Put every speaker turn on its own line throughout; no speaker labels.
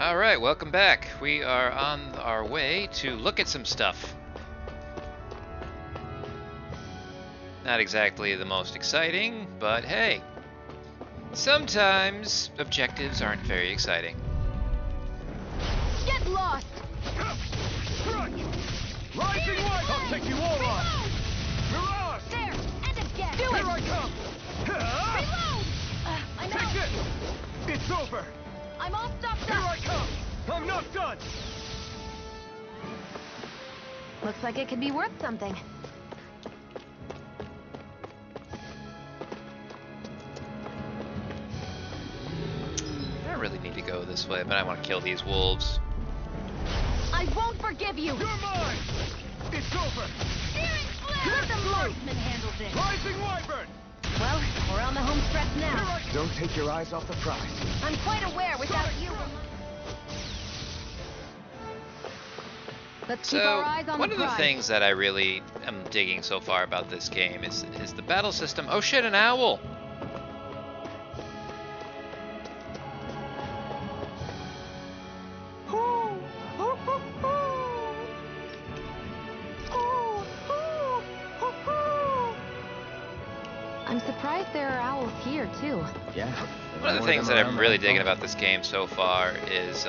Alright, welcome back. We are on our way to look at some stuff. Not exactly the most exciting, but hey. Sometimes objectives aren't very exciting.
Get lost!
Rising light! I'll take you all on! Mirage!
There! And again!
Do it! Here I come!
Reload! I know!
Take this! It's over!
I'm all stopped
Here I
up!
come! I'm not done!
Looks like it could be worth something.
I don't really need to go this way, but I want to kill these wolves.
I won't forgive you!
You're mine! It's over!
Steering flare! Let the marksman handle this!
Rising wyvern!
Well, we're on the home stretch now.
Don't take your eyes off the prize.
I'm quite aware without you. Let's keep our
So,
eyes on
one
the
of the
prize.
things that I really am digging so far about this game is the battle system. Oh shit, an owl!
I'm surprised there are owls here, too.
Yeah.
One of the things that I'm really digging about this game so far is,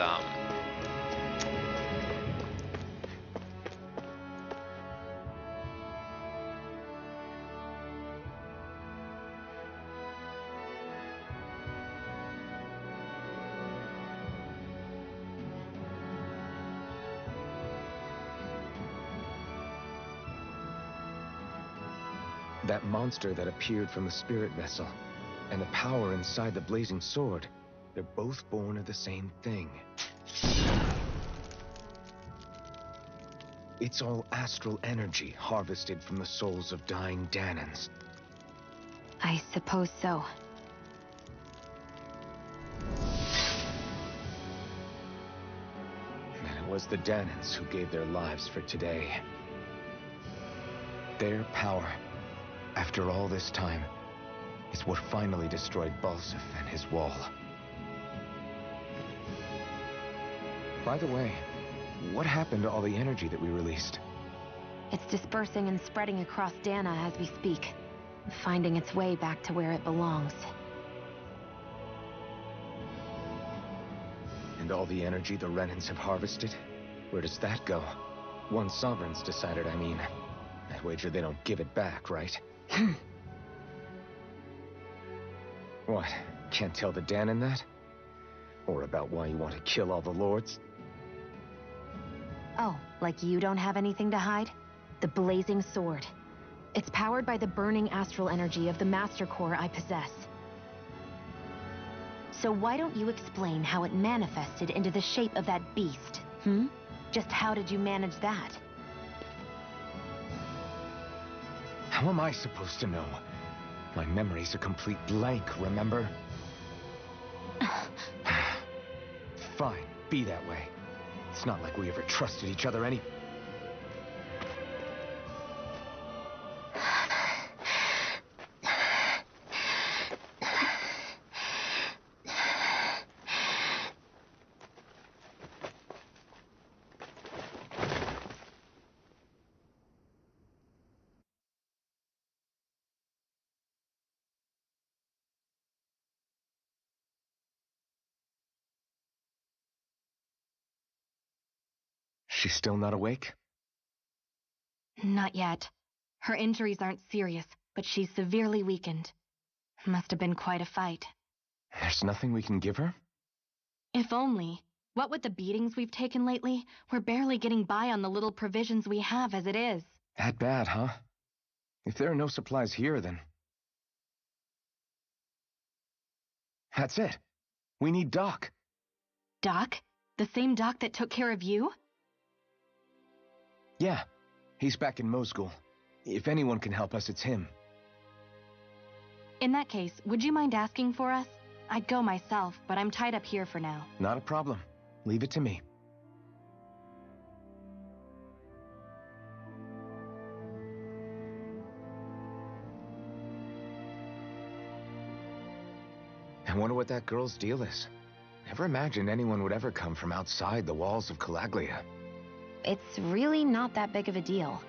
That monster that appeared from the spirit vessel, and the power inside the blazing sword, they're both born of the same thing. It's all astral energy harvested from the souls of dying Danans.
I suppose so.
And it was the Danans who gave their lives for today. Their power, after all this time, is what finally destroyed Balsif and his wall. By the way, what happened to all the energy that we released?
It's dispersing and spreading across Dana as we speak, finding its way back to where it belongs.
And all the energy the Renans have harvested? Where does that go? Once Sovereign's decided, I mean. I wager they don't give it back, right? What? Can't tell the Danan that? Or about why you want to kill all the lords?
Oh, like you don't have anything to hide? The blazing sword. It's powered by the burning astral energy of the Master Core I possess. So why don't you explain how it manifested into the shape of that beast, hmm? Just how did you manage that?
How am I supposed to know? My memory's a complete blank, remember? Fine, be that way. It's not like we ever trusted each other any... She's still not awake?
Not yet. Her injuries aren't serious, but she's severely weakened. Must have been quite a fight.
There's nothing we can give her?
If only. What with the beatings we've taken lately, we're barely getting by on the little provisions we have as it is.
That bad, huh? If there are no supplies here, then... That's it. We need Doc.
Doc? The same Doc that took care of you?
Yeah, he's back in Mosgul. If anyone can help us, it's him.
In that case, would you mind asking for us? I'd go myself, but I'm tied up here for now.
Not a problem. Leave it to me. I wonder what that girl's deal is. Never imagined anyone would ever come from outside the walls of Calaglia.
It's really not that big of a deal.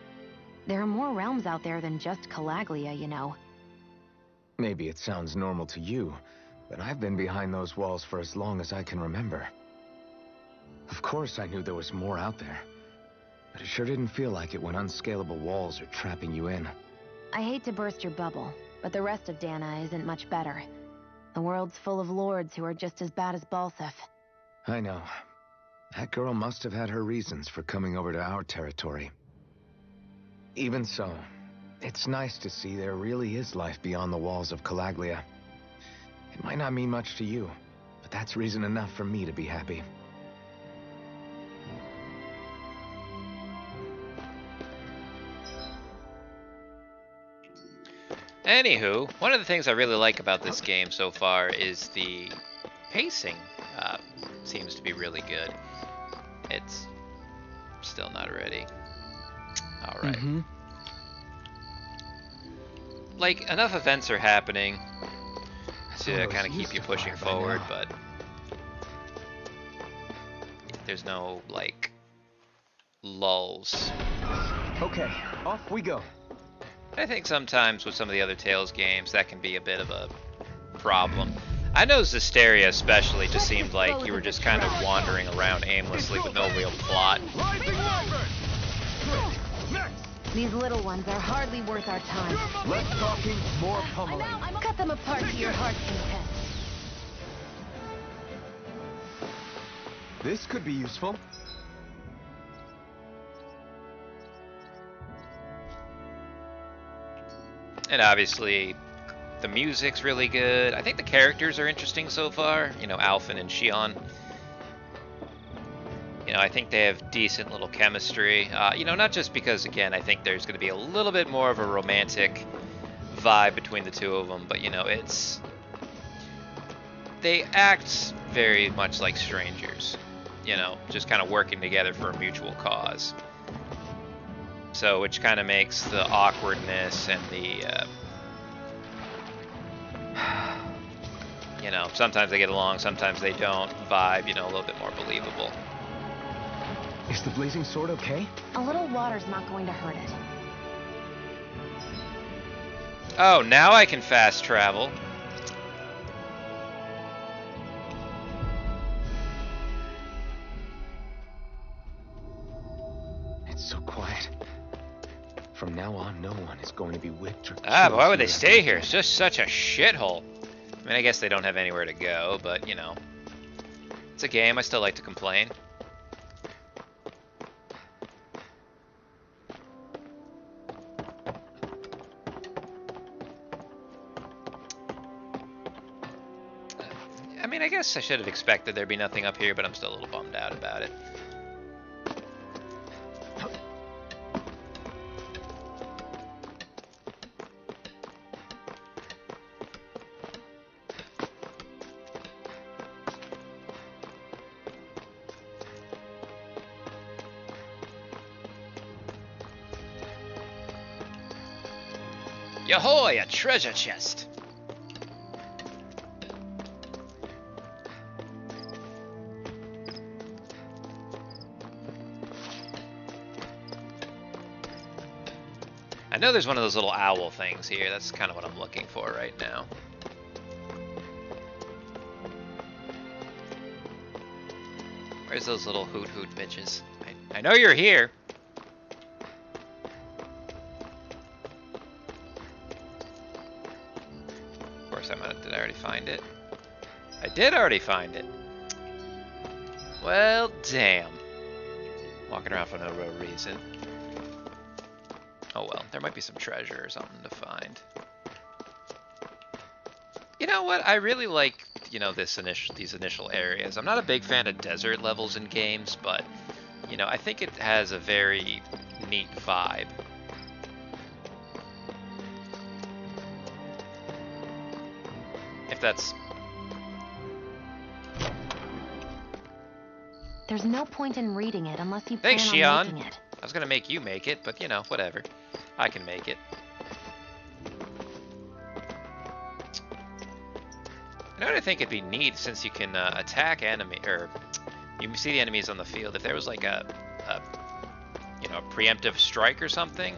There are more realms out there than just Calaglia, you know.
Maybe it sounds normal to you, but I've been behind those walls for as long as I can remember. Of course I knew there was more out there, but it sure didn't feel like it when unscalable walls are trapping you in.
I hate to burst your bubble, but the rest of Dana isn't much better. The world's full of lords who are just as bad as Balsef.
I know. That girl must have had her reasons for coming over to our territory. Even so, it's nice to see there really is life beyond the walls of Calaglia. It might not mean much to you, but that's reason enough for me to be happy.
Anywho, one of the things I really like about this game so far is the pacing. Seems to be really good. It's still not ready. All right. Like, enough events are happening to kind of keep you pushing forward, but there's no, like, lulls.
Okay, off we go.
I think sometimes with some of the other Tales games, that can be a bit of a problem. I know Zestiria especially just seemed like you were just kind of wandering around aimlessly with no real plot.
These little ones are hardly worth our time.
Less talking, more pummeling.
Cut them apart to your heart's content.
This could be useful.
And obviously, the music's really good. I think the characters are interesting so far. You know, Alphen and Shion. You know, I think they have decent little chemistry. You know, not just because, again, I think there's going to be a little bit more of a romantic vibe between the two of them, but, you know, it's... They act very much like strangers. You know, just kind of working together for a mutual cause. So, which kind of makes the awkwardness and the... you know, sometimes they get along, sometimes they don't vibe, you know, a little bit more believable.
Is the blazing sword okay?
A little water's not going to hurt it.
Oh, now I can fast travel.
It's so quiet. From now on, no one is going to be whipped or
Ah, but why would they
killed
stay here? It's just such a shithole. I mean, I guess they don't have anywhere to go, but, you know. It's a game, I still like to complain. I mean, I guess I should have expected there'd be nothing up here, but I'm still a little bummed out about it. Yahoy, a treasure chest! I know there's one of those little owl things here. That's kind of what I'm looking for right now. Where's those little hoot bitches? I know you're here. Of course, did I already find it? I did already find it. Well, damn. Walking around for no real reason. Oh well, there might be some treasure or something to find. You know what? I really like, you know, these initial areas. I'm not a big fan of desert levels in games, but, you know, I think it has a very neat vibe. If that's...
There's no point in reading it unless you
Thanks,
plan on
Shion.
making it.
I was gonna make you make it, but, you know, whatever. I can make it. know what I think it'd be neat, since you can attack enemy, or you see the enemies on the field. If there was like a you know, a preemptive strike or something,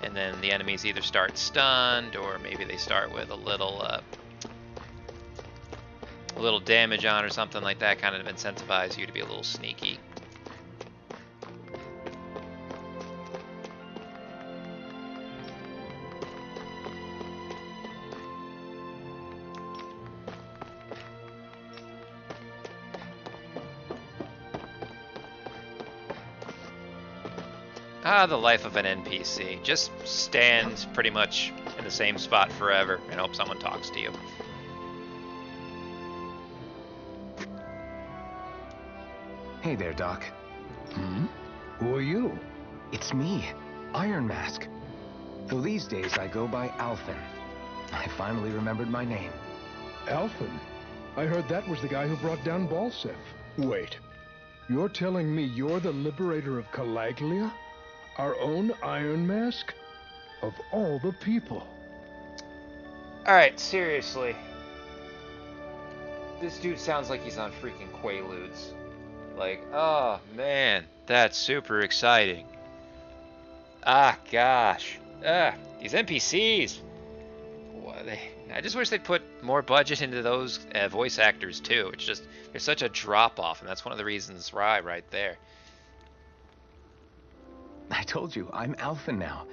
and then the enemies either start stunned, or maybe they start with a little damage on or something like that, kind of incentivize you to be a little sneaky. Ah, the life of an NPC. Just stand pretty much in the same spot forever and hope someone talks to you.
Hey there, Doc.
Who are you?
It's me, Iron Mask. Though these days I go by Alphen. I finally remembered my name.
Alphen? I heard that was the guy who brought down Balsef. Wait, you're telling me you're the liberator of Calaglia? Our own Iron Mask? Of all the people.
Alright, seriously. This dude sounds like he's on freaking Quaaludes. Like, oh man, that's super exciting. Ah, gosh. These NPCs. I just wish they'd put more budget into those voice actors too. It's just, there's such a drop off, and that's one of the reasons why right there.
I told you, I'm Alphen now.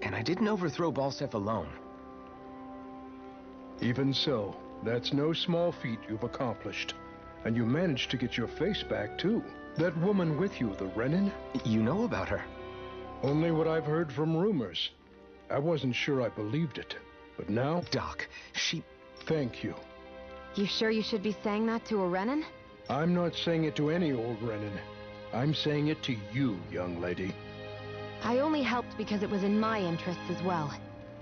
And I didn't overthrow Balsef alone.
Even so, that's no small feat you've accomplished. And you managed to get your face back, too. That woman with you, the Renin?
You know about her?
Only what I've heard from rumors. I wasn't sure I believed it. But now...
Doc, she...
Thank you.
You sure you should be saying that to a Renin?
I'm not saying it to any old Renin. I'm saying it to you, young lady.
I only helped because it was in my interests as well.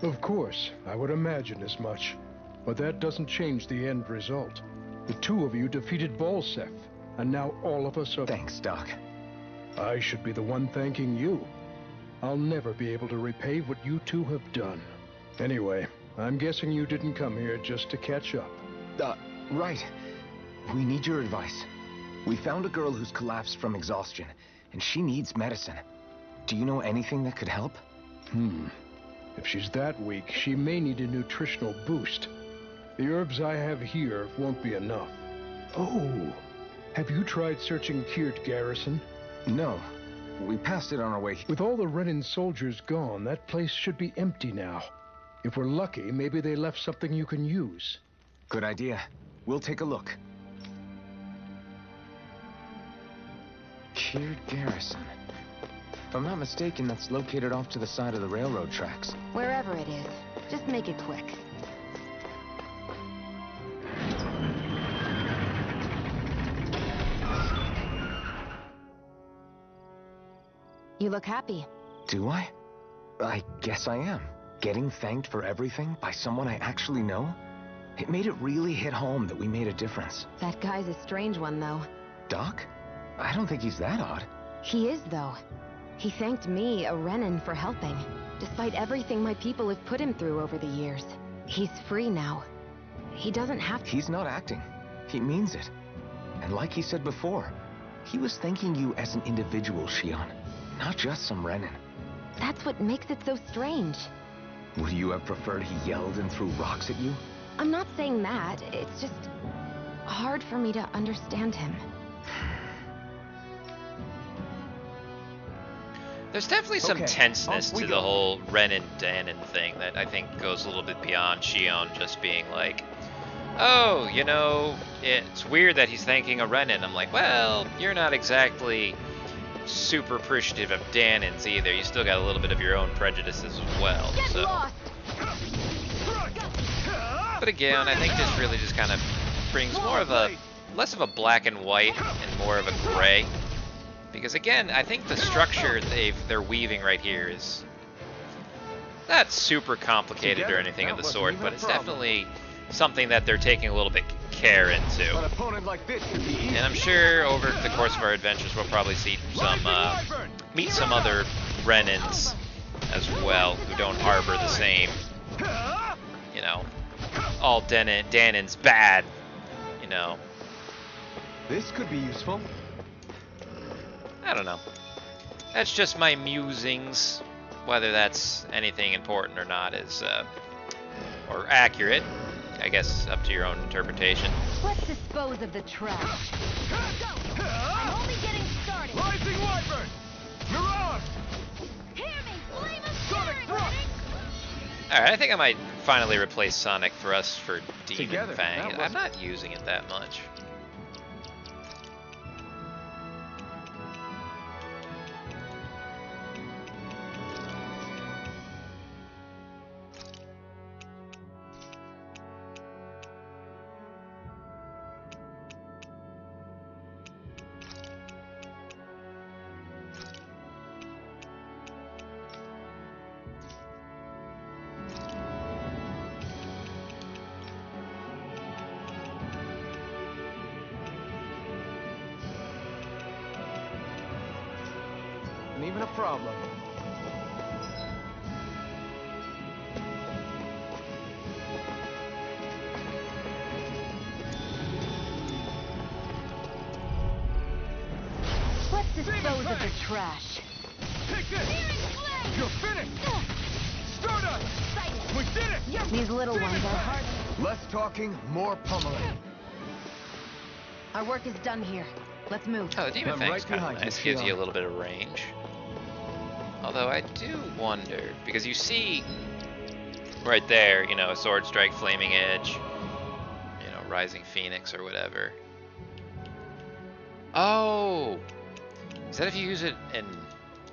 Of course, I would imagine as much. But that doesn't change the end result. The two of you defeated Balsef, and now all of us are...
Thanks, Doc.
I should be the one thanking you. I'll never be able to repay what you two have done. Anyway, I'm guessing you didn't come here just to catch up.
Right. We need your advice. We found a girl who's collapsed from exhaustion, and she needs medicine. Do you know anything that could help?
If she's that weak, she may need a nutritional boost. The herbs I have here won't be enough. Oh, have you tried searching Kirt Garrison?
No. We passed it on our way.
With all the Renin soldiers gone, that place should be empty now. If we're lucky, maybe they left something you can use.
Good idea. We'll take a look. Kirt Garrison. If I'm not mistaken, that's located off to the side of the railroad tracks.
Wherever it is, just make it quick. You look happy.
Do I? I guess I am. Getting thanked for everything by someone I actually know? It made it really hit home that we made a difference.
That guy's a strange one, though.
Doc? I don't think he's that odd.
He is, though. He thanked me, a Renin, for helping, despite everything my people have put him through over the years. He's free now. He doesn't have to...
He's not acting. He means it. And like he said before, he was thanking you as an individual, Shion, not just some Renin.
That's what makes it so strange.
Would you have preferred he yelled and threw rocks at you?
I'm not saying that. It's just hard for me to understand him.
There's definitely some
Okay,
tenseness
off we
to the
go.
whole Renin Danon thing that I think goes a little bit beyond Shion just being like, oh, you know, it's weird that he's thanking a Renin. I'm like, well, you're not exactly super appreciative of Danons either. You still got a little bit of your own prejudices as well.
Get
So.
lost!
But again, I think this really just kind of brings more of a, less of a black and white and more of a gray. Because again, I think the structure they're weaving right here is not super complicated or anything of the sort, but it's definitely something that they're taking a little bit care into.
An opponent like this could be easy.
And I'm sure over the course of our adventures we'll probably see some, meet some other Renins as well who don't harbor the same, you know, all Danon's bad know.
This could be useful.
I don't know. That's just my musings. Whether that's anything important or not is, or accurate, I guess up to your own interpretation.
Let's dispose of the trash. I'm only getting started.
Rising Wyvern! Mirage!
Hear me, flame of
Sonic thrust!
Alright, I think I might finally replace Sonic Thrust for Demon
Together,
Fang.
that
I'm not using it that much.
And even a problem.
Let's dispose of the trash.
Take this! You're finished! Stardust! We did it!
These little ones are hard.
Less talking, more pummeling.
Our work is done here. Let's move.
Oh, the Demon
I'm
Fang's
right
kind of
behind you,
nice. Gives you a
Shion.
little bit of range. Although I do wonder, because you see right there, you know, a Sword Strike, Flaming Edge, you know, Rising Phoenix or whatever. Oh! Is that if you use it in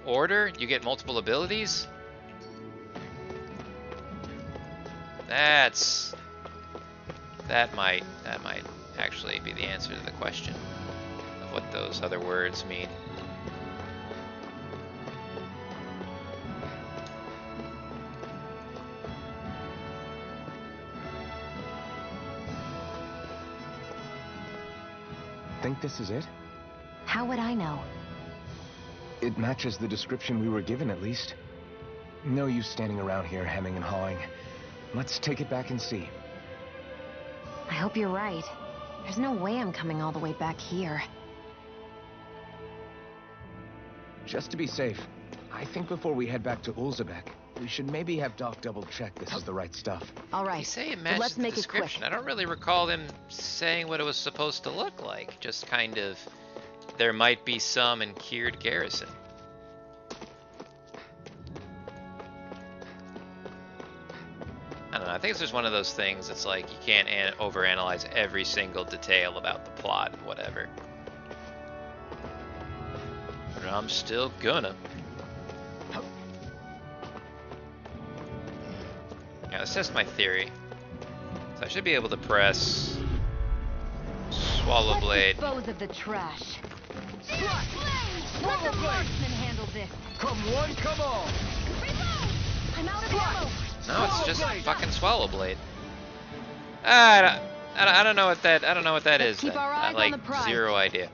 order, you get multiple abilities? That might actually be the answer to the question of what those other words mean.
Think this is it?
How would I know?
It matches the description we were given, at least. No use standing around here hemming and hawing. Let's take it back and see.
I hope you're right. There's no way I'm coming all the way back here.
Just to be safe, I think before we head back to Ulzebek, we should maybe have Doc double-check this is the right stuff.
All
You
right,
say it
but
matches
let's
the
make it quick.
description. I don't really recall him saying what it was supposed to look like. Just kind of, there might be some in Kiered Garrison. I don't know. I think it's just one of those things. It's like you can't overanalyze every single detail about the plot, whatever. But I'm still gonna. Yeah, let's test my theory. So I should be able to press Swallow
Let's
Blade.
dispose of the trash. Let
Swallow
the
Blade!
marksman handle this.
Come one, come all!
Reload! I'm out of ammo.
No, it's just
Swallow Blade!
fucking Swallow Blade. I don't know what that. I don't know what that
Let's
is.
keep
then.
our eyes on
like
the prize.
zero idea.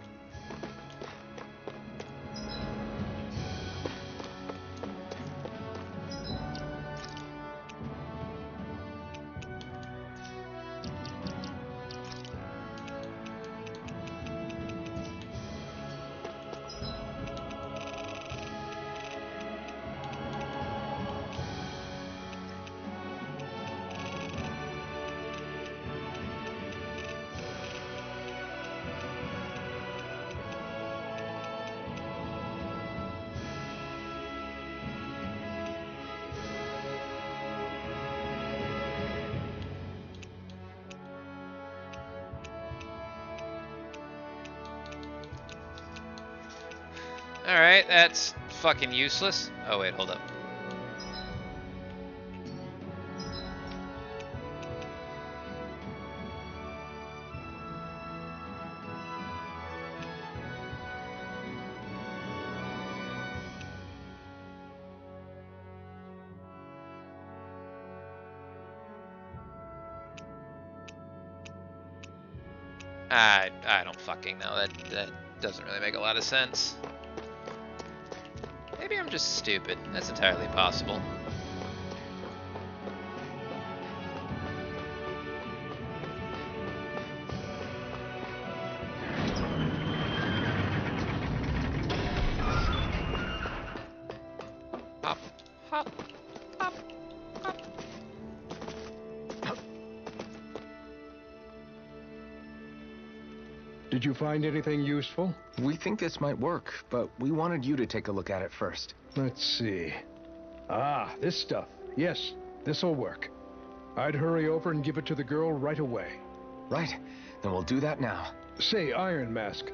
Alright, that's fucking useless. Oh wait, hold up. I don't fucking know. That doesn't really make a lot of sense. Maybe I'm just stupid. That's entirely possible. Pop. Pop. Pop.
Did you find anything useful?
We think this might work, but we wanted you to take a look at it first.
Let's see. Ah, this stuff. Yes, this'll work. I'd hurry over and give it to the girl right away.
Right, then we'll do that now.
Say, Iron Mask.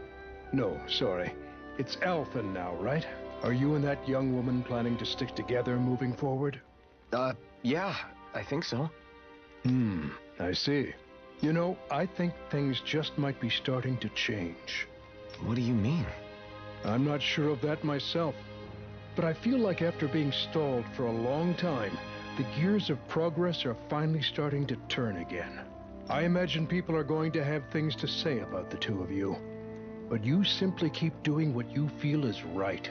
No, sorry. It's Elfin now, right? Are you and that young woman planning to stick together moving forward?
Yeah, I think so.
I see. You know, I think things just might be starting to change.
What do you mean?
I'm not sure of that myself, but I feel like after being stalled for a long time, the gears of progress are finally starting to turn again. I imagine people are going to have things to say about the two of you, but you simply keep doing what you feel is right.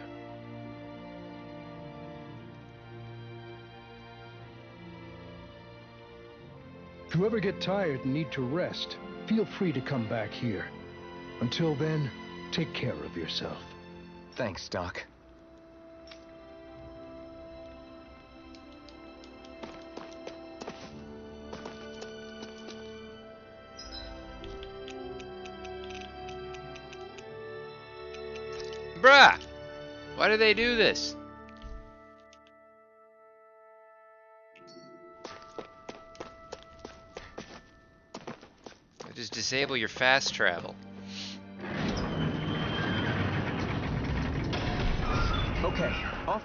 If you ever get tired and need to rest, feel free to come back here. Until then, take care of yourself.
Thanks, Doc.
Bruh! Why do they do this? Just disable your fast travel.
Okay, off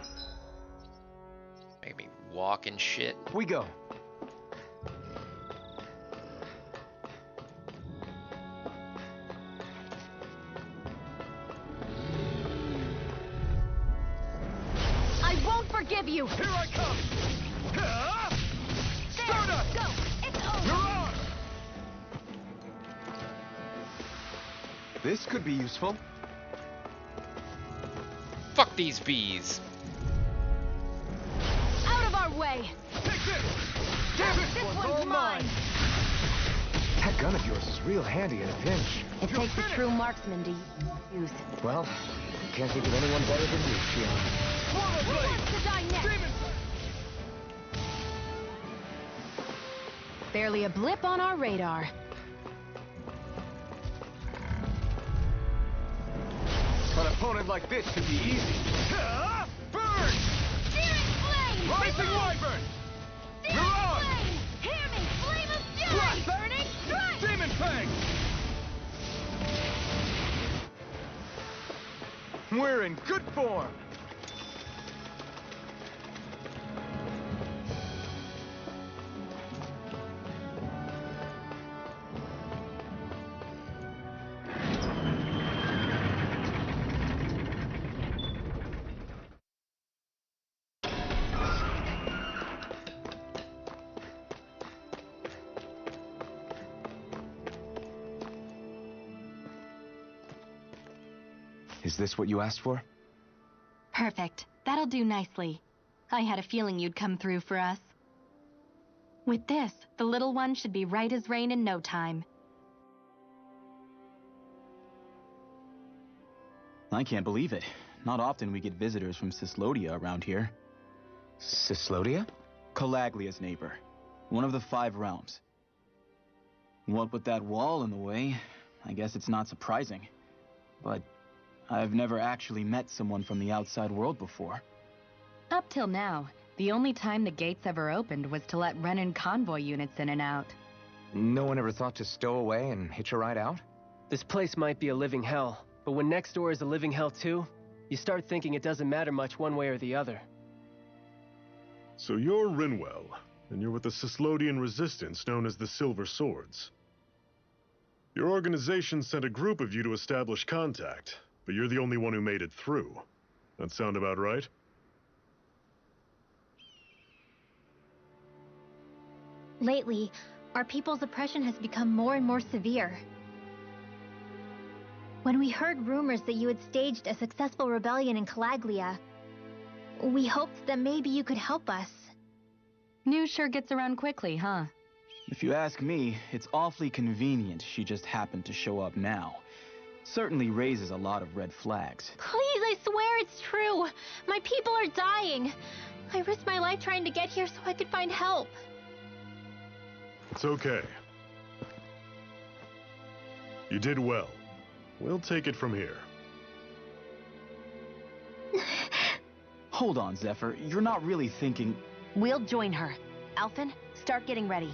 Make me walk and shit.
we go.
I won't forgive you!
Here I come!
There,
Stardust!
go! It's over!
You're on!
This could be useful.
Fuck these bees.
Out of our way!
Take this! Damn it!
This one's mine!
That gun of yours is real handy in a pinch.
It takes a true marksman to use.
Well, can't think of anyone better than you, Shion.
Who wants to die next?
Demon!
Barely a blip on our radar.
An opponent like this should be easy.
Burn!
Searing flame!
Rising Wyvern!
Searing
You're on!
flame! Hear me! Flame of fury!
Blast!
Burning strike!
Demon Fang!
We're in good form. Is this what you asked for?
Perfect. That'll do nicely. I had a feeling you'd come through for us. With this, the little one should be right as rain in no time.
I can't believe it. Not often we get visitors from Cislodia around here.
Cislodia?
Calaglia's neighbor. One of the 5 realms. What with that wall in the way, I guess it's not surprising. But I've never actually met someone from the outside world before.
Up till now, the only time the gates ever opened was to let Renan convoy units in and out.
No one ever thought to stow away and hitch a ride out?
This place might be a living hell, but when next door is a living hell too, you start thinking it doesn't matter much one way or the other.
So you're Rinwell, and you're with the Cislodian resistance known as the Silver Swords. Your organization sent a group of you to establish contact, but you're the only one who made it through. That sound about right?
Lately, our people's oppression has become more and more severe. When we heard rumors that you had staged a successful rebellion in Calaglia, we hoped that maybe you could help us.
News sure gets around quickly, huh?
If you ask me, it's awfully convenient she just happened to show up now. Certainly raises a lot of red flags.
Please, I swear it's true. My people are dying. I risked my life trying to get here so I could find help.
It's okay. You did well. We'll take it from here.
Hold on, Zephyr. You're not really thinking...
We'll join her. Alphen, start getting ready.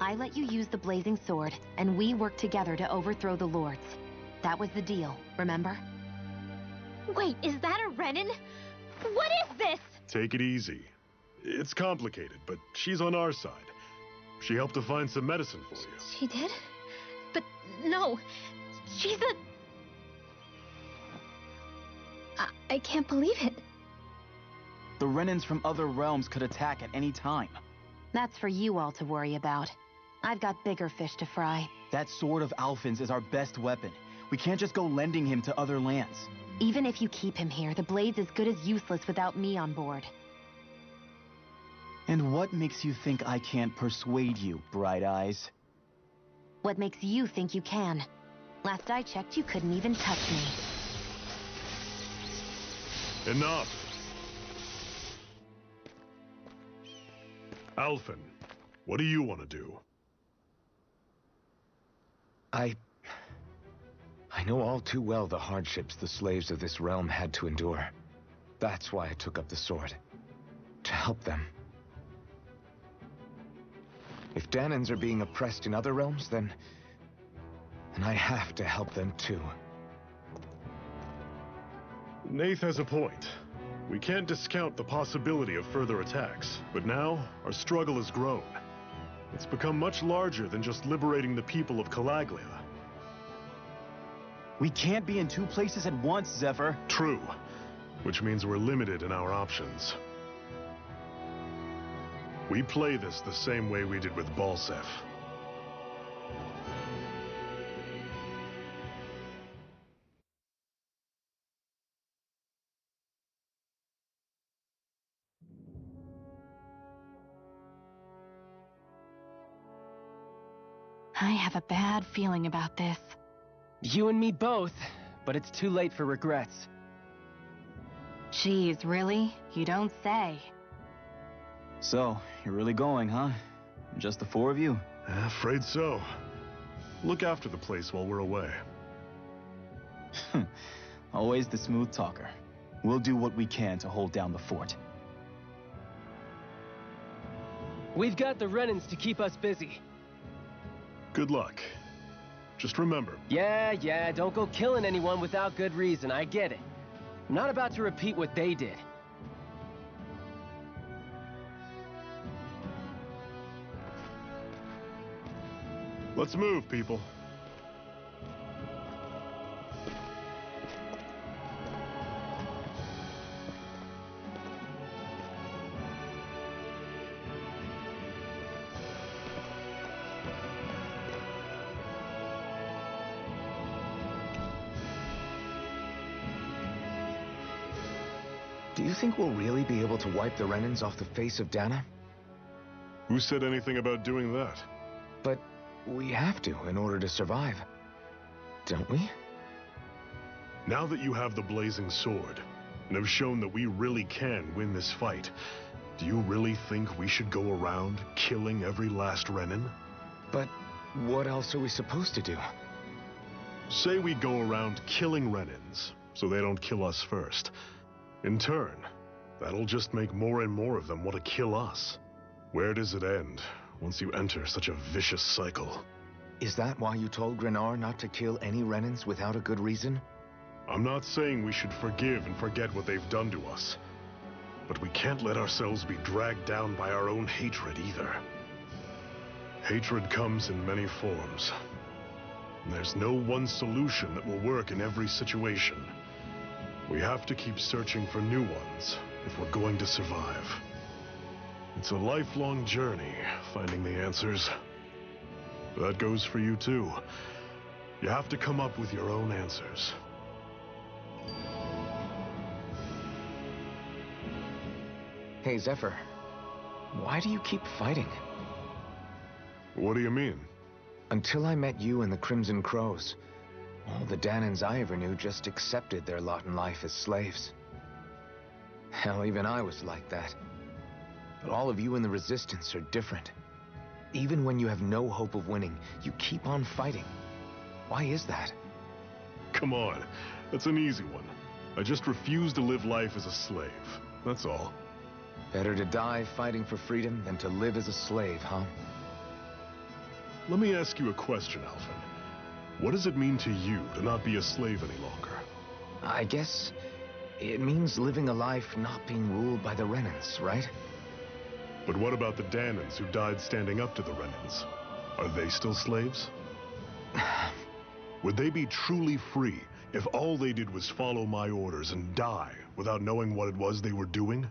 I let you use the blazing sword, and we worked together to overthrow the lords. That was the deal, remember?
Wait, is that a Renin? What is this?
Take it easy. It's complicated, but she's on our side. She helped to find some medicine for you.
She did? But no, she's a... I can't believe it.
The Renins from other realms could attack at any time.
That's for you all to worry about. I've got bigger fish to fry.
That sword of Alphen's is our best weapon. We can't just go lending him to other lands.
Even if you keep him here, the blade's as good as useless without me on board.
And what makes you think I can't persuade you, Bright Eyes?
What makes you think you can? Last I checked, you couldn't even touch me.
Enough! Alphen, what do you want to do?
I know all too well the hardships the slaves of this realm had to endure. That's why I took up the sword. To help them. If Danans are being oppressed in other realms, then I have to help them too.
Nath has a point. We can't discount the possibility of further attacks, but now our struggle has grown. It's become much larger than just liberating the people of Calaglia.
We can't be in two places at once, Zephyr.
True, which means we're limited in our options. We play this the same way we did with Balsef.
I have a bad feeling about this.
You and me both, but it's too late for regrets.
Geez, really? You don't say.
So, you're really going, huh? Just the four of you?
Afraid so. Look after the place while we're away.
Always the smooth talker. We'll do what we can to hold down the fort.
We've got the Renins to keep us busy.
Good luck. Just remember...
Yeah, don't go killing anyone without good reason, I get it. I'm not about to repeat what they did.
Let's move, people.
Do you think we'll really be able to wipe the Renins off the face of Dana?
Who said anything about doing that?
But we have to in order to survive. Don't we?
Now that you have the blazing sword, and have shown that we really can win this fight, do you really think we should go around killing every last Renin?
But what else are we supposed to do?
Say we go around killing Renins, so they don't kill us first. In turn, that'll just make more and more of them want to kill us. Where does it end, once you enter such a vicious cycle?
Is that why you told Grenar not to kill any Renins without a good reason?
I'm not saying we should forgive and forget what they've done to us. But we can't let ourselves be dragged down by our own hatred either. Hatred comes in many forms. And there's no one solution that will work in every situation. We have to keep searching for new ones if we're going to survive. It's a lifelong journey, finding the answers. That goes for you too. You have to come up with your own answers.
Hey, Zephyr. Why do you keep fighting?
What do you mean?
Until I met you and the Crimson Crows, all the Danans I ever knew just accepted their lot in life as slaves. Hell, even I was like that. But all of you in the Resistance are different. Even when you have no hope of winning, you keep on fighting. Why is that?
Come on, that's an easy one. I just refuse to live life as a slave. That's all.
Better to die fighting for freedom than to live as a slave, huh?
Let me ask you a question, Alphen. What does it mean to you to not be a slave any longer?
I guess it means living a life not being ruled by the Renans, right?
But what about the Danans who died standing up to the Renans? Are they still slaves? Would they be truly free if all they did was follow my orders and die without knowing what it was they were doing?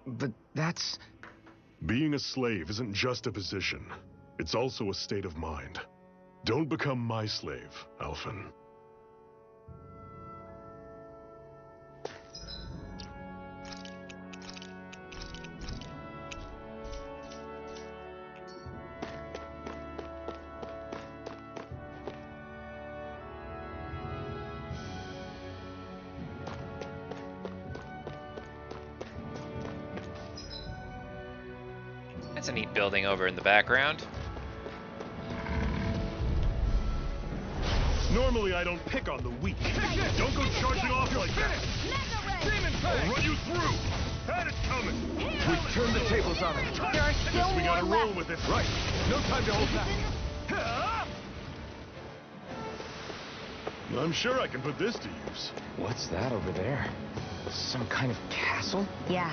But that's...
Being a slave isn't just a position. It's also a state of mind. Don't become my slave, Alphen.
That's a neat building over in the background.
Normally I don't pick on the weak. Don't go charging off like that. I'll run you through. Had it coming.
We've turned the tables on it.
There are still
Guess we gotta
more
roll
left.
with it. Right. No time to hold back. I'm sure I can put this to use.
What's that over there? Some kind of castle?
Yeah,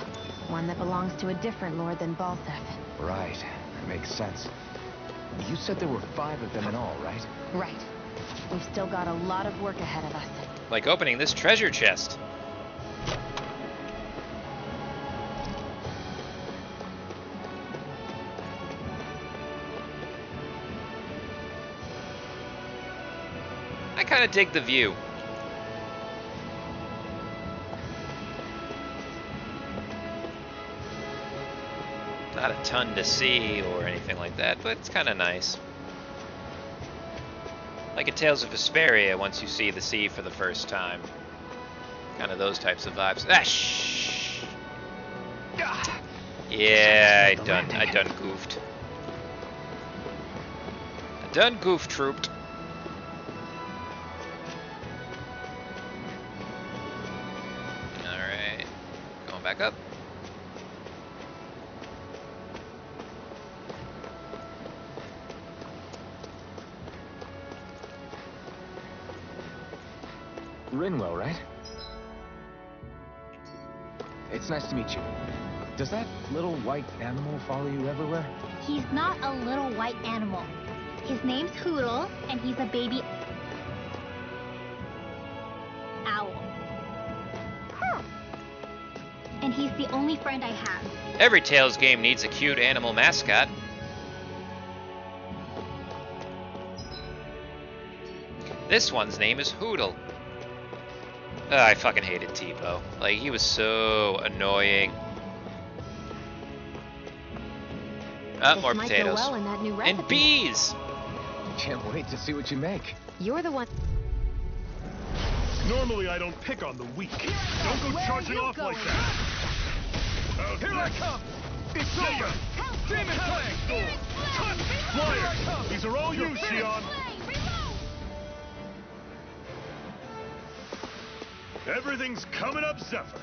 one that belongs to a different lord than Balsef.
Right, that makes sense. You said there were 5 of them in all, right?
Right. We've still got a lot of work ahead of us.
Like opening this treasure chest. I kind of dig the view. Not a ton to see or anything like that, but it's kind of nice. Like in Tales of Vesperia, once you see the sea for the first time. Kind of those types of vibes. Ah, shh. Yeah, I done goofed. I done goof trooped. Alright. Going back up.
Rinwell, right? It's nice to meet you. Does that little white animal follow you everywhere?
He's not a little white animal. His name's Hootle, and he's a baby owl. And he's the only friend I have.
Every Tales game needs a cute animal mascot. This one's name is Hootle. I fucking hated Tipo. Like, he was so annoying.
This
more
might
potatoes.
go well in that new recipe.
And bees!
Can't wait to see what you make.
You're the one.
Normally I don't pick on the weak. Don't go charging off like that.
Here I come! It's over! Demon Plague!
Flyer! These are all you, Xion! Everything's coming up, Zephyr.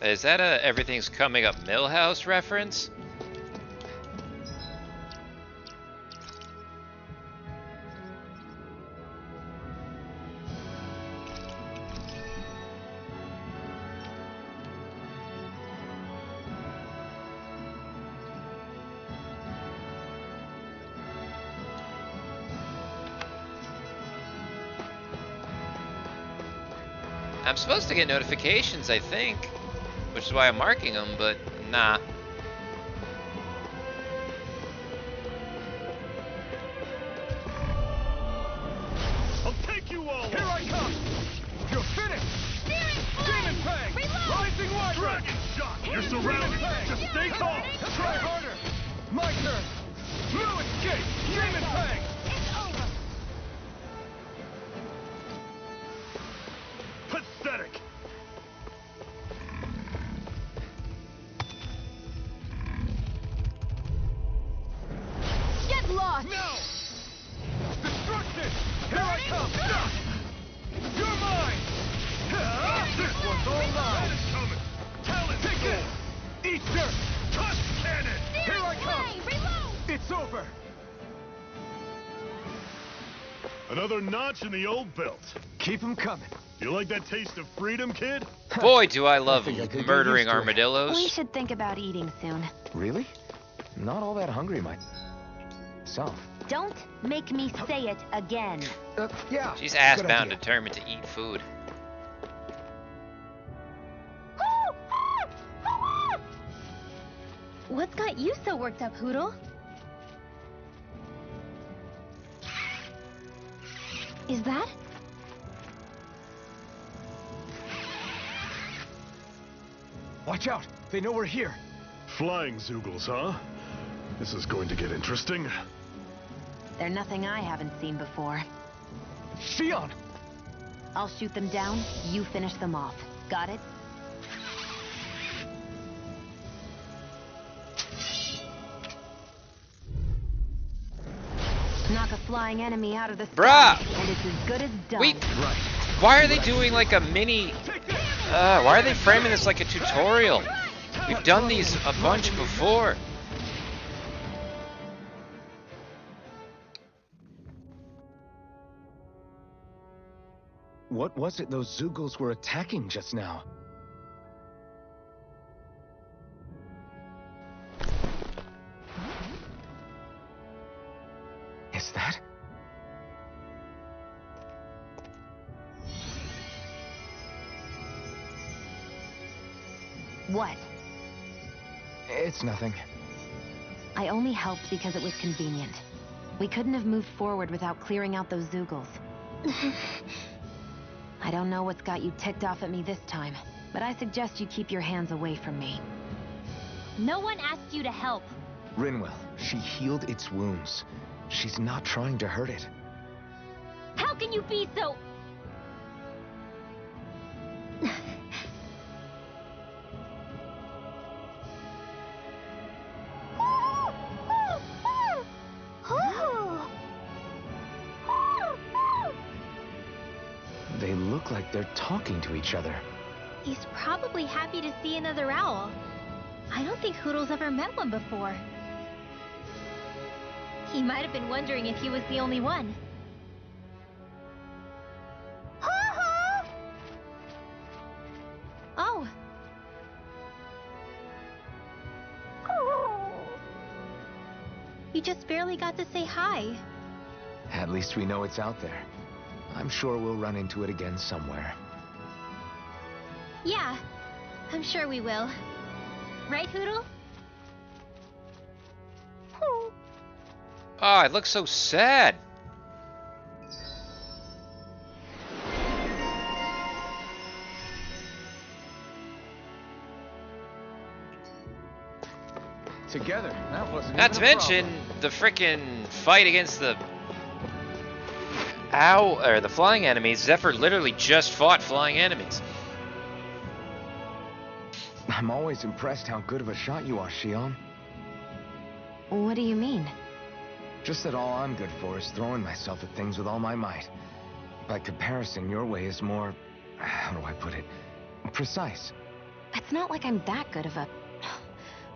Is that a Everything's Coming Up Millhouse reference? I'm supposed to get notifications, I think, which is why I'm marking them, but nah.
I'll take you all!
Here I come! You're finished! Demon Plague! Rising Wyvern!
Dragon shot! You're surrounded! Just stay calm!
Try harder! My turn! No escape! Demon Plague! It's over. Pathetic.
Get lost!
No! Destruction! Here I come! You're mine! This one's all mine! Coming! Talent! Take this! Eat dirt! Tusk cannon! Here I come!
Reload!
It's over! Another notch in the old belt.
Keep them coming.
You like that taste of freedom, kid?
Boy, do I love
think I could get
murdering
used to it.
armadillos.
We should think about eating soon.
Really? Not all that hungry myself.
Don't make me say it again.
Yeah.
She's
good
ass-bound
idea.
determined to eat food.
What's got you so worked up, Hootle? Is that?
Watch out! They know we're here.
Flying Zoogles, huh? This is going to get interesting.
They're nothing I haven't seen before.
Shion!
I'll shoot them down, you finish them off. Got it? Knock a flying enemy out of the sky,
Bruh!
and it's as good as done.
Wait, why are they doing like a mini... why are they framing this like a tutorial? We've done these a bunch before.
What was it those Zoogles were attacking just now? Is that?
What?
It's nothing.
I only helped because it was convenient. We couldn't have moved forward without clearing out those Zoogles. I don't know what's got you ticked off at me this time, but I suggest you keep your hands away from me.
No one asked you to help.
Rinwell, she healed its wounds. She's not trying to hurt it.
How can you be so...
They look like they're talking to each other.
He's probably happy to see another owl. I don't think Hootle's ever met one before. He might have been wondering if he was the only one. Oh. You just barely got to say hi.
At least we know it's out there. I'm sure we'll run into it again somewhere.
Yeah, I'm sure we will. Right, Hootle?
Oh, it looks so sad.
Together, that wasn't
Not to
even a
mention
problem.
the frickin' fight against the the flying enemies. Zephyr literally just fought flying enemies.
I'm always impressed how good of a shot you are, Shion.
What do you mean?
Just that all I'm good for is throwing myself at things with all my might. By comparison, your way is more... how do I put it? Precise.
It's not like I'm that good of a...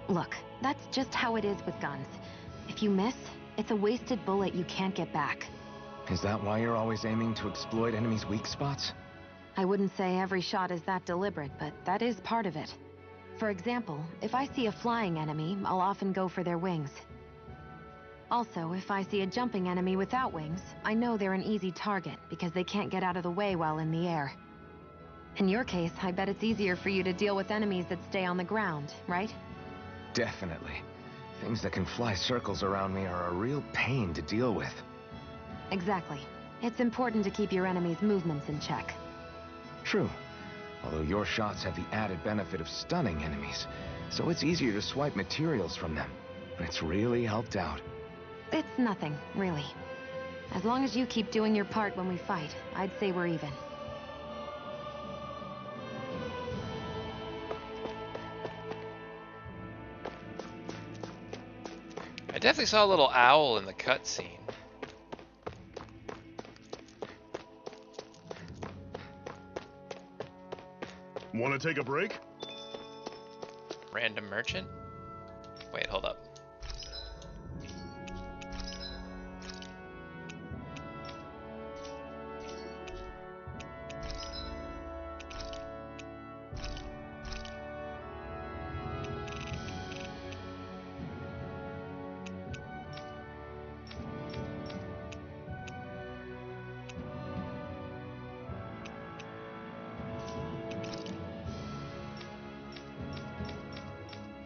Look, that's just how it is with guns. If you miss, it's a wasted bullet you can't get back.
Is that why you're always aiming to exploit enemies' weak spots?
I wouldn't say every shot is that deliberate, but that is part of it. For example, if I see a flying enemy, I'll often go for their wings. Also, if I see a jumping enemy without wings, I know they're an easy target because they can't get out of the way while in the air. In your case, I bet it's easier for you to deal with enemies that stay on the ground, right?
Definitely. Things that can fly circles around me are a real pain to deal with.
Exactly. It's important to keep your enemy's movements in check.
True. Although your shots have the added benefit of stunning enemies, so it's easier to swipe materials from them. It's really helped out.
It's nothing, really. As long as you keep doing your part when we fight, I'd say we're even.
I definitely saw a little owl in the cutscene.
Want to take a break?
Random merchant? Wait, hold up.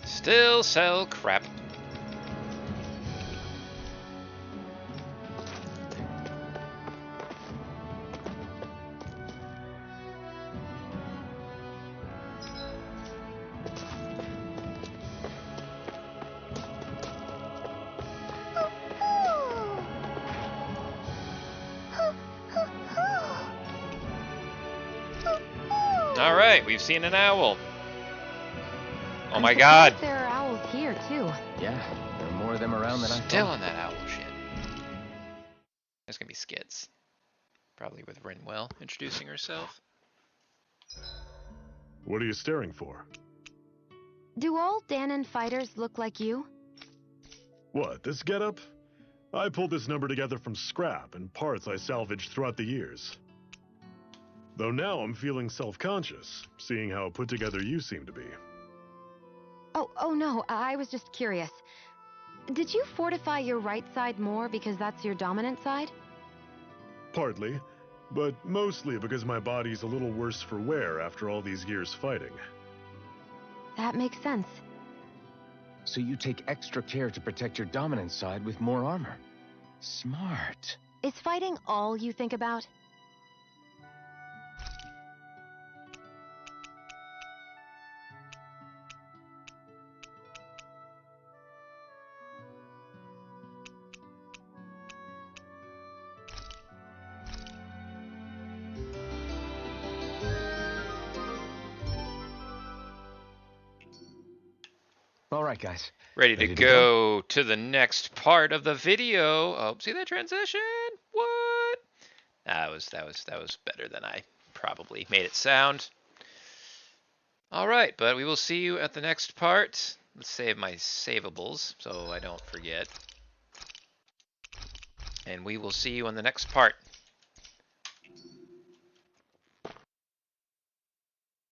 Still sell crap. All right, we've seen an owl. Oh my God!
There are owls here too.
Yeah, there are more of them around than I
Still
thought.
on that owl shit. There's gonna be skits. Probably with Rinwell introducing herself.
What are you staring for?
Do all Danon fighters look like you?
What, this getup? I pulled this number together from scrap and parts I salvaged throughout the years. Though now I'm feeling self-conscious, seeing how put together you seem to be.
Oh no, I was just curious. Did you fortify your right side more because that's your dominant side?
Partly, but mostly because my body's a little worse for wear after all these years fighting.
That makes sense.
So you take extra care to protect your dominant side with more armor. Smart.
Is fighting all you think about?
All right, guys.
Ready to go to the next part of the video. Oh, see that transition? What? That was better than I probably made it sound. All right, but we will see you at the next part. Let's save my savables so I don't forget. And we will see you on the next part.